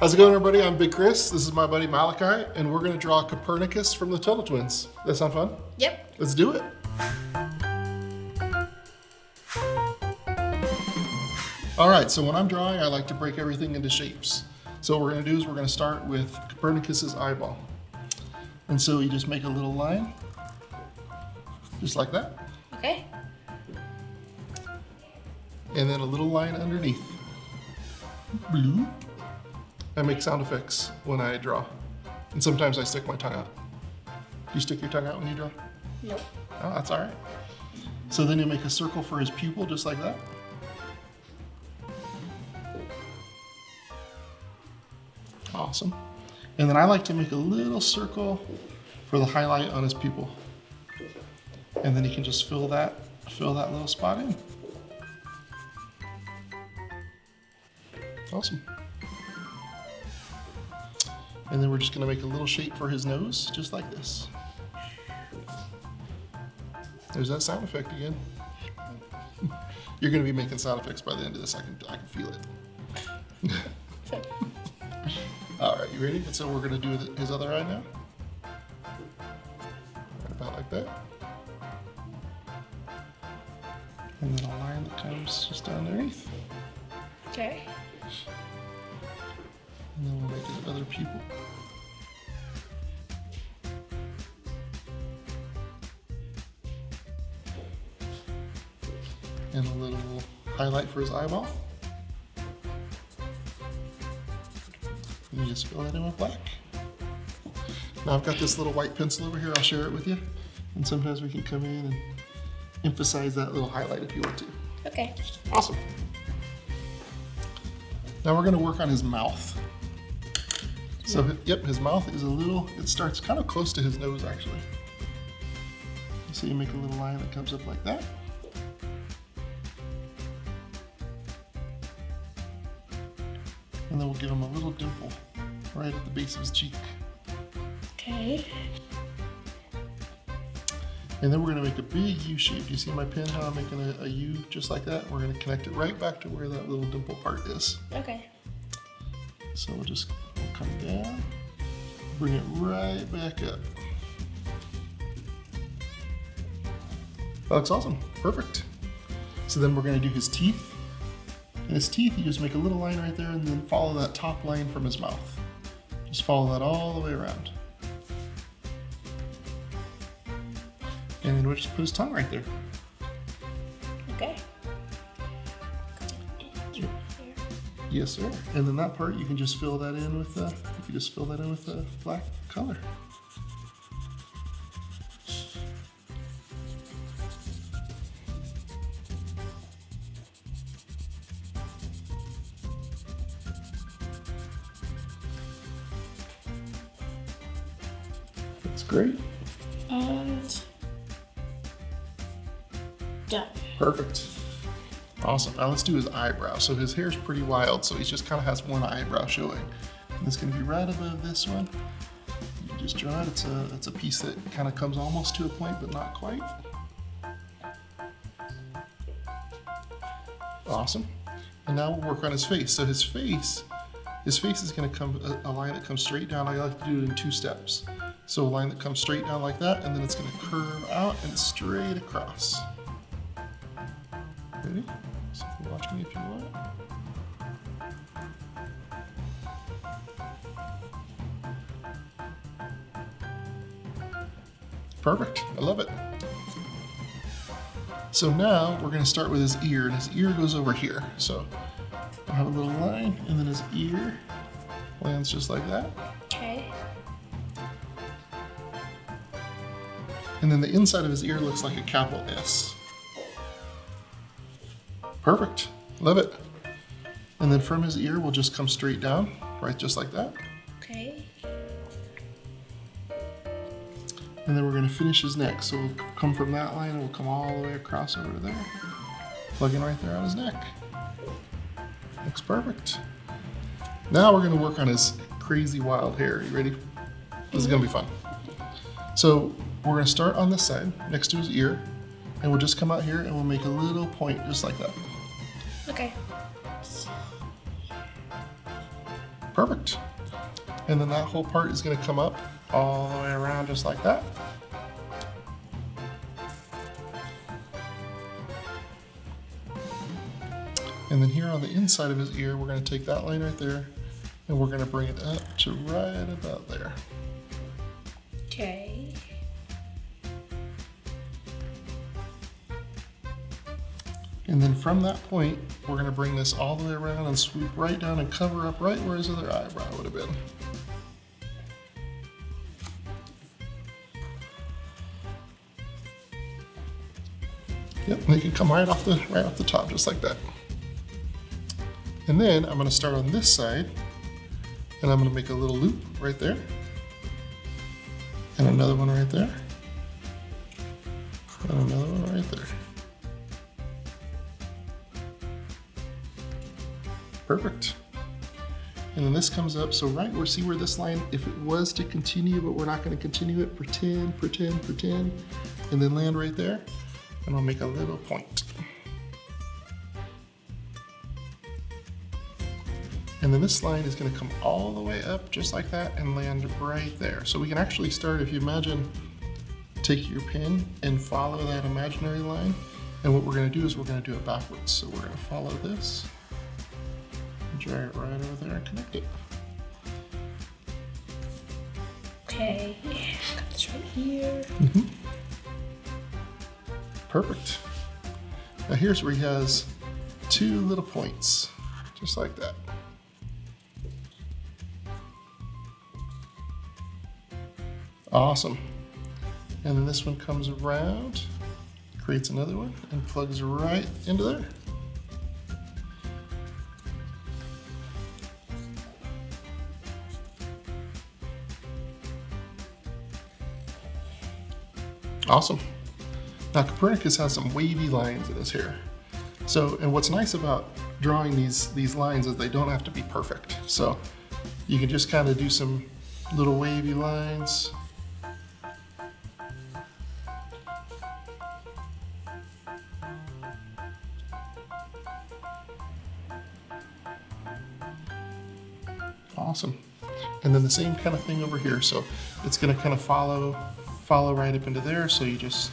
How's it going, everybody? I'm Big Chris. This is my buddy Malachi, and we're going to draw Copernicus from the Tuttle Twins. That sound fun? Yep. Let's do it. All right, so when I'm drawing, I like to break everything into shapes. So what we're going to do is we're going to start with Copernicus's eyeball. And so you just make a little line, just like that. Okay. And then a little line underneath. Bloop. I make sound effects when I draw. And sometimes I stick my tongue out. Do you stick your tongue out when you draw? Nope. Oh, that's all right. So then you make a circle for his pupil, just like that. Awesome. And then I like to make a little circle for the highlight on his pupil. And then you can just fill that little spot in. Awesome. And then we're just gonna make a little shape for his nose, just like this. There's that sound effect again. You're gonna be making sound effects by the end of this, I can feel it. All right, you ready? And so we're gonna do his other eye now. Right about like that. And then a line that comes just down underneath. Okay. And then we'll make his other pupil. And a little highlight for his eyeball. And you just fill that in with black. Now I've got this little white pencil over here, I'll share it with you. And sometimes we can come in and emphasize that little highlight if you want to. Okay. Awesome. Now we're gonna work on his mouth. So, yep, his mouth is it starts kind of close to his nose, actually. So you make a little line that comes up like that. And then we'll give him a little dimple right at the base of his cheek. Okay. And then we're gonna make a big U shape. Do you see my pen, how I'm making a U just like that? We're gonna connect it right back to where that little dimple part is. Okay. So we'll come down, bring it right back up. That looks awesome, perfect. So then we're gonna do his teeth. And his teeth, you just make a little line right there and then follow that top line from his mouth. Just follow that all the way around. And then we'll just put his tongue right there. Okay. Yes, sir. And then that part you can just fill that in with black color. That's great. And done. Perfect. Awesome. Now let's do his eyebrow. So his hair is pretty wild, so he just kind of has one eyebrow showing. And it's going to be right above this one. You just draw it. It's a piece that kind of comes almost to a point, but not quite. Awesome. And now we'll work on his face. So his face is going to come a line that comes straight down. I like to do it in 2 steps. So a line that comes straight down like that, and then it's going to curve out and straight across. Ready? So you can watch me if you want. Perfect, I love it. So now we're gonna start with his ear, and his ear goes over here. So I'll have a little line, and then his ear lands just like that. Okay. And then the inside of his ear looks like a capital S. Perfect, love it. And then from his ear, we'll just come straight down, right, just like that. Okay. And then we're gonna finish his neck. So we'll come from that line and we'll come all the way across over to there. Plug in right there on his neck. Looks perfect. Now we're gonna work on his crazy wild hair. You ready? This is gonna be fun. So we're gonna start on this side, next to his ear, and we'll just come out here and we'll make a little point just like that. Okay. Perfect. And then that whole part is going to come up all the way around just like that. And then here on the inside of his ear, we're going to take that line right there and we're going to bring it up to right about there. Okay. And then from that point, we're going to bring this all the way around and swoop right down and cover up right where his other eyebrow would have been. Yep, and they can come right off the top just like that. And then I'm going to start on this side and I'm going to make a little loop right there. And another one right there. And another one right there. Perfect. And then this comes up, so right where, see where this line, if it was to continue, but we're not going to continue it, pretend, and then land right there, and I'll make a little point. And then this line is going to come all the way up just like that and land right there. So we can actually start, if you imagine, take your pen and follow that imaginary line, and what we're going to do is we're going to do it backwards. So we're going to follow this. Drag it right over there and connect it. Okay. Got this right here. Perfect. Now here's where he has two little points, just like that. Awesome. And then this one comes around, creates another one, and plugs right into there. Awesome. Now Copernicus has some wavy lines in his hair. So, and what's nice about drawing these lines is they don't have to be perfect. So you can just kind of do some little wavy lines. Awesome. And then the same kind of thing over here. So it's going to kind of follow right up into there. So you just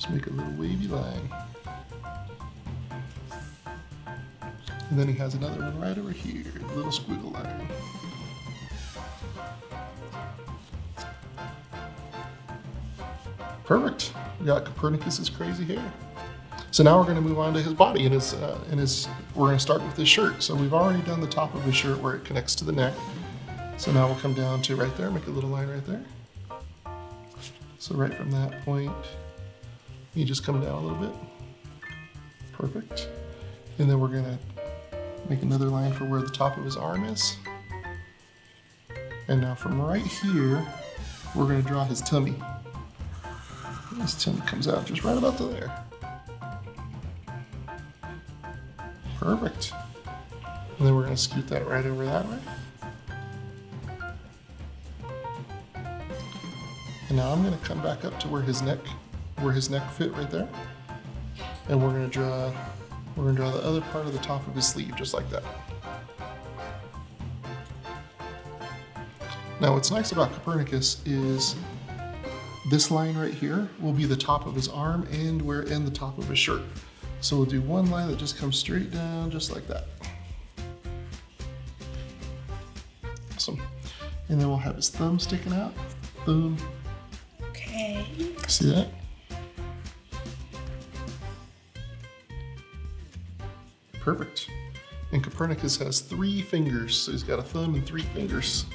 make a little wavy line. And then he has another one right over here, a little squiggle line. Perfect. We got Copernicus's crazy hair. So now we're going to move on to his body and we're going to start with his shirt. So we've already done the top of his shirt where it connects to the neck. So now we'll come down to right there, make a little line right there. So right from that point, you just come down a little bit. Perfect. And then we're going to make another line for where the top of his arm is. And now from right here, we're going to draw his tummy. His tummy comes out just right about to there. Perfect. And then we're going to scoot that right over that way. And now I'm going to come back up to where his neck fit right there. And we're going to draw the other part of the top of his sleeve just like that. Now what's nice about Copernicus is this line right here will be the top of his arm and the top of his shirt. So we'll do one line that just comes straight down just like that. Awesome. And then we'll have his thumb sticking out. Boom. Okay. See that? Perfect. And Copernicus has 3 fingers, so he's got a thumb and 3 fingers.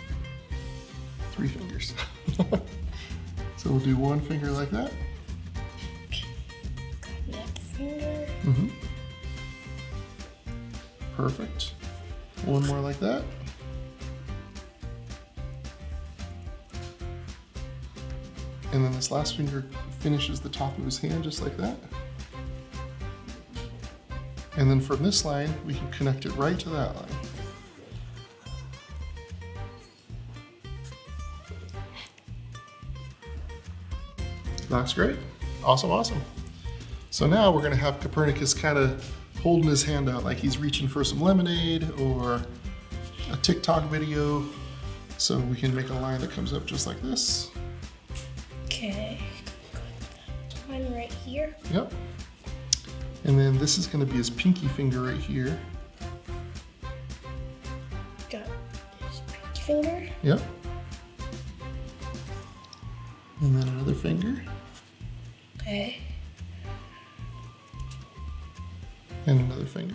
3 fingers. So we'll do one finger like that. That finger. Mm-hmm. Perfect. One more like that. And then this last finger finishes the top of his hand just like that. And then from this line, we can connect it right to that line. That's great. Awesome, awesome. So now we're going to have Copernicus kind of holding his hand out like he's reaching for some lemonade or a TikTok video. So we can make a line that comes up just like this. Okay. One right here. Yep. And then this is going to be his pinky finger right here. Got his pinky finger. Yep. And then another finger. Okay. And another finger.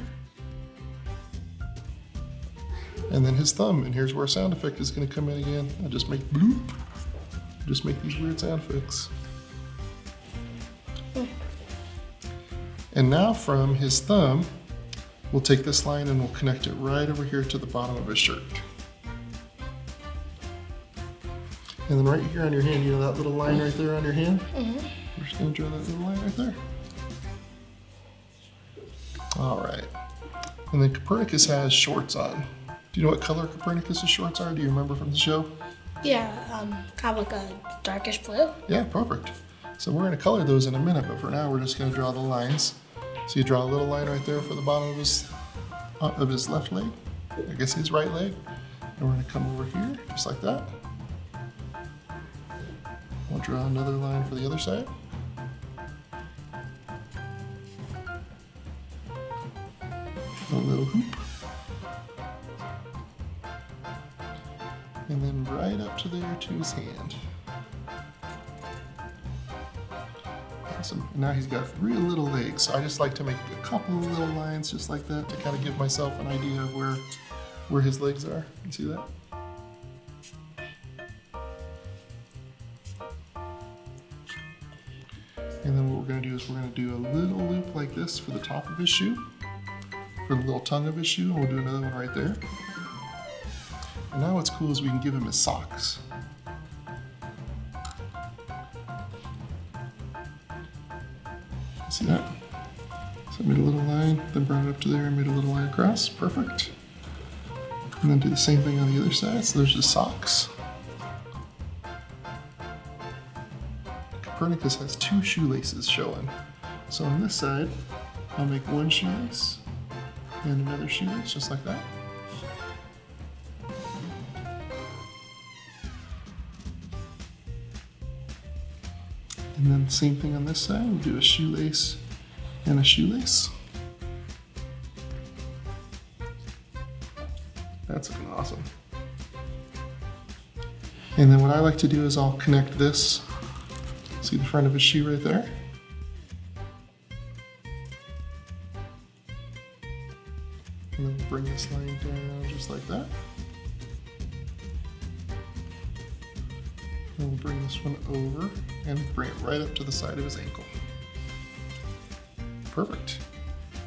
And then his thumb. And here's where a sound effect is going to come in again. I just make bloop. Just make these weird sound effects. And now from his thumb, we'll take this line and we'll connect it right over here to the bottom of his shirt. And then right here on your hand, you know that little line right there on your hand? Mm-hmm. We're just gonna draw that little line right there. All right. And then Copernicus has shorts on. Do you know what color Copernicus's shorts are? Do you remember from the show? Yeah, kind of like a darkish blue. Yeah, perfect. So we're gonna color those in a minute, but for now we're just gonna draw the lines. So you draw a little line right there for the bottom of his left leg. I guess his right leg. And we're gonna come over here, just like that. We'll draw another line for the other side. A little hoop. And then right up to there to his hand. Awesome. Now he's got real little legs, so I just like to make a couple of little lines just like that to kind of give myself an idea of where his legs are. You see that? And then what we're going to do is we're going to do a little loop like this for the top of his shoe, for the little tongue of his shoe, and we'll do another one right there. And now what's cool is we can give him his socks. See that? So I made a little line, then brought it up to there and made a little line across. Perfect. And then do the same thing on the other side. So there's the socks. Copernicus has 2 shoelaces showing. So on this side, I'll make one shoelace and another shoelace, just like that. And then same thing on this side, we'll do a shoelace and a shoelace. That's looking awesome. And then what I like to do is I'll connect this. See the front of his shoe right there? And then we'll bring this line down just like that. And we'll bring this one over and bring it right up to the side of his ankle. Perfect.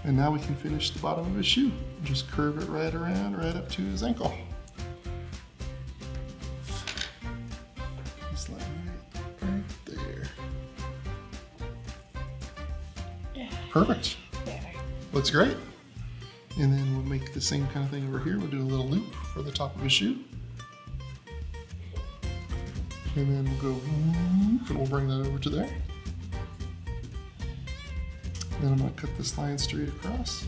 And now we can finish the bottom of his shoe. Just curve it right around, right up to his ankle. This line right there. Perfect. Looks great. And then we'll make the same kind of thing over here. We'll do a little loop for the top of his shoe. And then we'll go, and we'll bring that over to there. Then I'm going to cut this line straight across.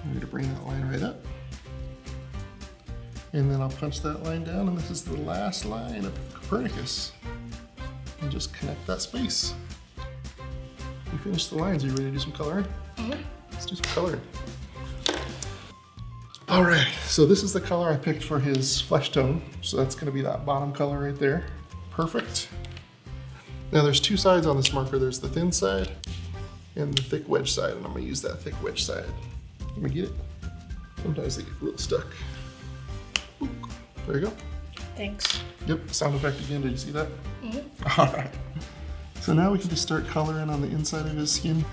I'm going to bring that line right up. And then I'll punch that line down, and this is the last line of Copernicus. And just connect that space. We finished the lines. Are you ready to do some coloring? Mm-hmm. Let's do some coloring. All right, so this is the color I picked for his flesh tone. So that's gonna be that bottom color right there. Perfect. Now there's 2 sides on this marker. There's the thin side and the thick wedge side, and I'm gonna use that thick wedge side. Let me get it. Sometimes they get a little stuck. Oop. There you go. Thanks. Yep, sound effect again, did you see that? Mm-hmm. All right. So now we can just start coloring on the inside of his skin.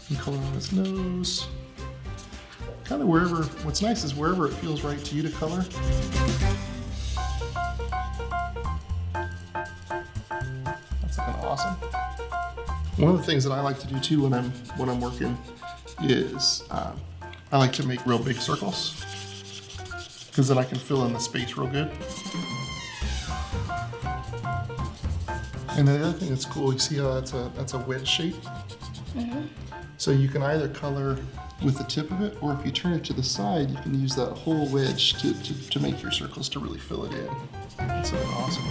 And color on his nose. Kind of wherever, what's nice is wherever it feels right to you to color. That's looking awesome. One of the things that I like to do too when I'm working is I like to make real big circles because then I can fill in the space real good. And the other thing that's cool, you see how that's a wedge shape? So you can either color with the tip of it, or if you turn it to the side, you can use that whole wedge to make your circles to really fill it in. That's awesome.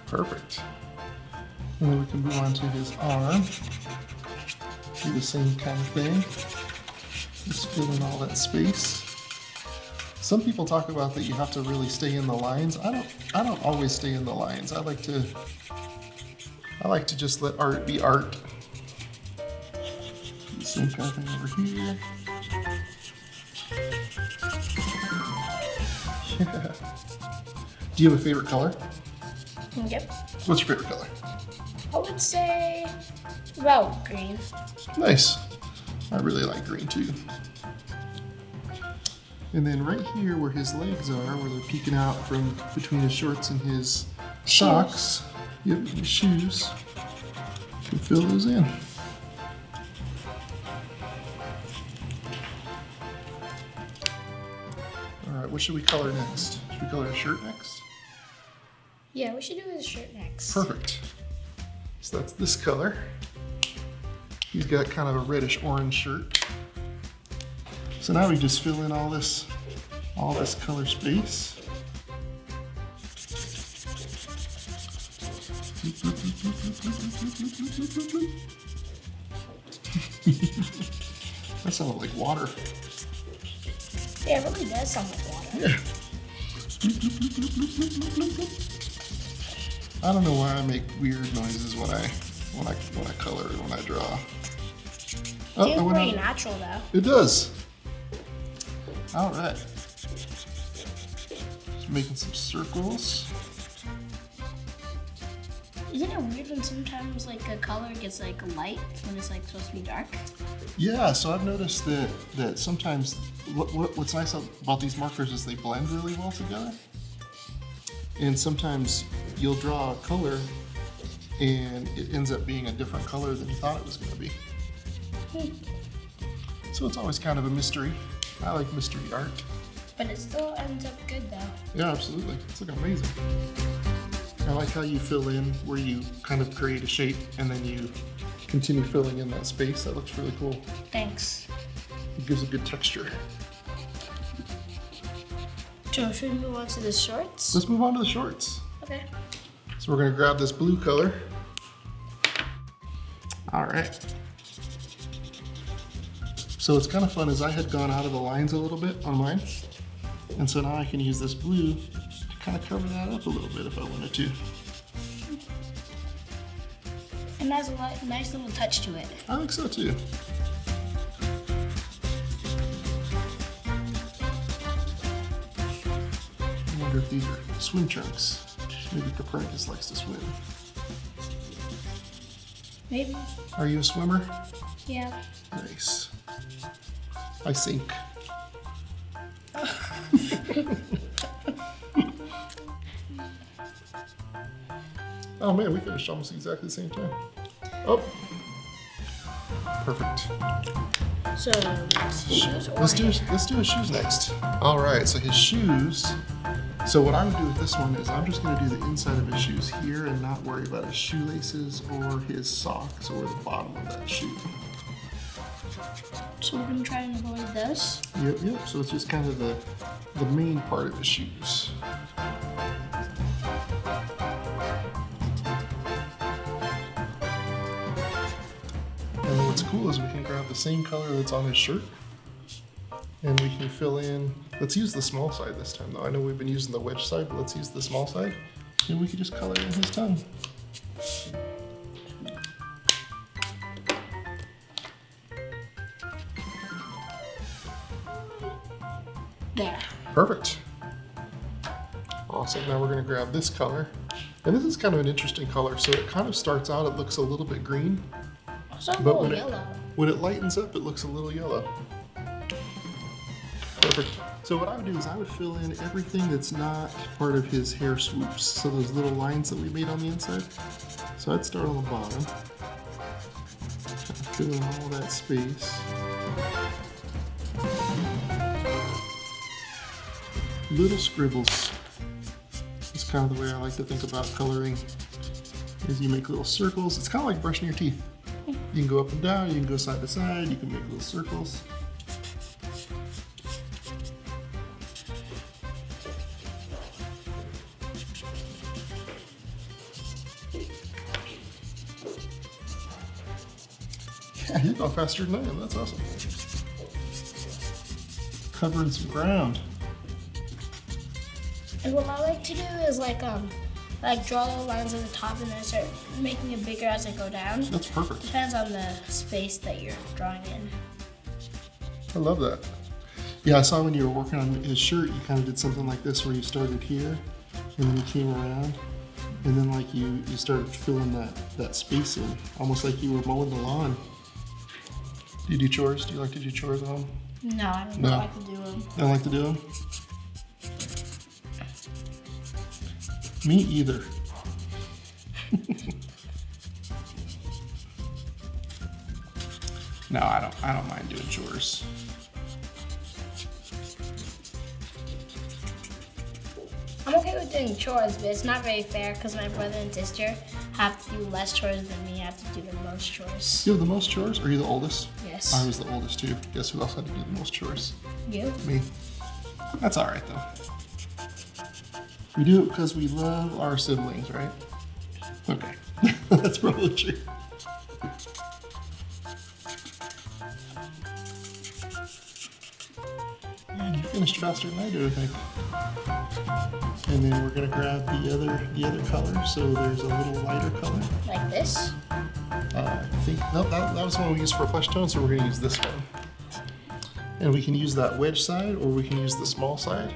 Perfect. And then we can move on to his arm. Do the same kind of thing. Just fill in all that space. Some people talk about that you have to really stay in the lines. I don't always stay in the lines. I like to just let art be art. Do the same kind of thing over here. Yeah. Do you have a favorite color? Yep. What's your favorite color? I would say, well, green. Nice. I really like green too. And then right here where his legs are, where they're peeking out from between his shorts and his socks, yep, his shoes, you can fill those in. All right, what should we color next? Should we color his shirt next? Yeah, we should do his shirt next. Perfect. So that's this color. He's got kind of a reddish orange shirt. So now we just fill in all this color space. That sounded like water. Yeah, it really does sound like water. Yeah. I don't know why I make weird noises when I color and when I draw. It feels pretty natural though. It does. All right. Just making some circles. Isn't it weird when sometimes like a color gets like light when it's like supposed to be dark? Yeah, so I've noticed that sometimes what's nice about these markers is they blend really well together. And sometimes you'll draw a color and it ends up being a different color than you thought it was going to be. So it's always kind of a mystery. I like mystery art. But it still ends up good though. Yeah, absolutely. It's looking amazing. I like how you fill in where you kind of create a shape and then you continue filling in that space. That looks really cool. Thanks. It gives a good texture. So should we move on to the shorts? Let's move on to the shorts. Okay. So we're going to grab this blue color. All right. So what's kind of fun is I had gone out of the lines a little bit on mine. And so now I can use this blue to kind of cover that up a little bit if I wanted to. And that's a nice little touch to it. I think so too. I wonder if these are swim trunks. Maybe Copernicus likes to swim. Maybe. Are you a swimmer? Yeah. Nice. I sink. Oh man, we finished almost exactly the same time. Oh. Perfect. So shoes or Let's do his shoes next. All right, so his shoes. So what I would do with this one is I'm just going to do the inside of his shoes here and not worry about his shoelaces or his socks or the bottom of that shoe. So we're going to try and avoid this? Yep. So it's just kind of the main part of his shoes. And what's cool is we can grab the same color that's on his shirt and we can fill in. Let's use the small side this time though. I know we've been using the wedge side, but let's use the small side. And we can just color in his tongue. There. Perfect. Awesome. Now we're going to grab this color. And this is kind of an interesting color. So it kind of starts out, it looks a little bit green. Also a But little yellow. when it lightens up, it looks a little yellow. Perfect. So what I would do is I would fill in everything that's not part of his hair swoops. So those little lines that we made on the inside. So I'd start on the bottom. Fill in all that space. little scribbles. That's kind of the way I like to think about coloring, is you make little circles. It's kind of like brushing your teeth. You can go up and down, you can go side to side, you can make little circles. Yeah, you go faster than I am, that's awesome. Covering some ground. And what I like to do is like draw the lines at the top and then start making it bigger as I go down. That's perfect. Depends on the space that you're drawing in. I love that. Yeah, I saw when you were working on his shirt, you kind of did something like this where you started here and then you came around and then like you started filling that space in, almost like you were mowing the lawn. Do you do chores? Do you like to do chores at home? No, I don't No. like to do them. Don't like to do them? Me either. No, I don't mind doing chores. I'm okay with doing chores, but it's not very fair because my brother and sister have to do less chores than me. I have to do the most chores. You have the most chores? Are you the oldest? Yes. I was the oldest too. Guess who else had to do the most chores? You? Me. That's all right though. We do it because we love our siblings, right? Okay, that's probably true. Man, you finished faster than I do, I think. And then we're gonna grab the other color. So there's a little lighter color. Like this? I think nope, that was the one we used for flesh tone. So we're gonna use this one. And we can use that wedge side, or we can use the small side.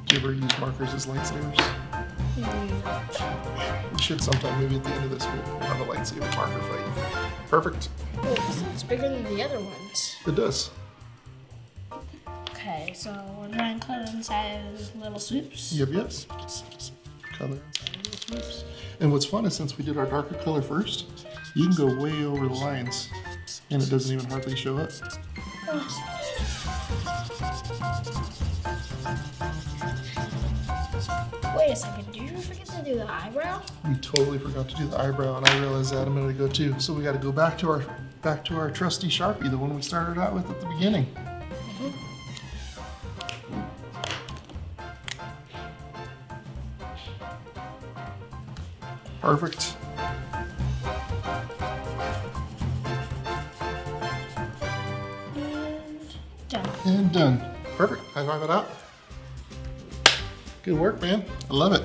Do you ever use markers as lightsabers? We should sometime, maybe at the end of this, we'll have a lightsaber marker fight. Perfect. Oh, this one's bigger than the other ones. It does. Okay, so we're going to color inside of little swoops. Yep. Color inside little swoops. And what's fun is since we did our darker color first, you can go way over the lines and it doesn't even hardly show up. Wait a second, did you forget to do the eyebrow? We totally forgot to do the eyebrow, and I realized that a minute ago too. So we got to go back to our trusty Sharpie, the one we started out with at the beginning. Perfect. And done. And done. Perfect. High five it out. Good work, man. I love it.